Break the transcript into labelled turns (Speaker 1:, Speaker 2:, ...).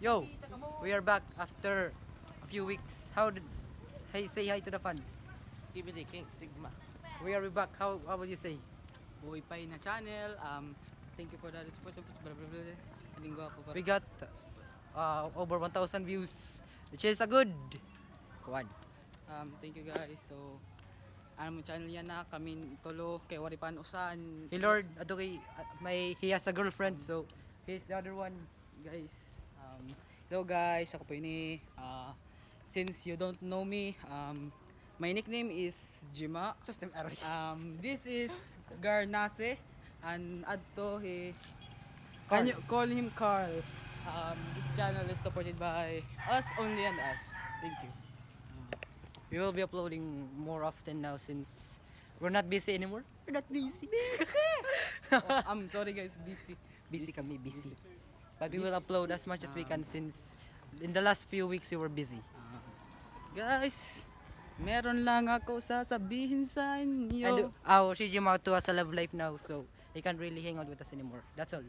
Speaker 1: Yo, we are back after a few weeks. Hey, say hi to the fans.
Speaker 2: Skibidi King Sigma.
Speaker 1: We are back. How would you say?
Speaker 3: Buhay pa na channel. Thank you for the support. Blah, blah, blah. Aling gwapo para.
Speaker 1: We got over 1,000 views, which is a good quad.
Speaker 3: Thank you guys. So, ano mo channel yan na kami tulo kay Waripan Usan.
Speaker 1: Hey Lord, ato kay he has a girlfriend, so he's the other one.
Speaker 3: Guys. Hello guys, ako po ini. Since you don't know me, my nickname is Jima.
Speaker 1: System error.
Speaker 3: This is Garnase and adto he can you call him Carl. This channel is supported by us only and us. Thank you.
Speaker 1: We will be uploading more often now since we're not busy anymore. We're not busy.
Speaker 3: I'm sorry guys, busy.
Speaker 1: Busy kami, busy. But we will upload as much as we can since in the last few weeks we were busy.
Speaker 3: Guys, meron lang ako sasabihin sa inyo.
Speaker 1: And Shijima too has a love life now, so he can't really hang out with us anymore. That's all.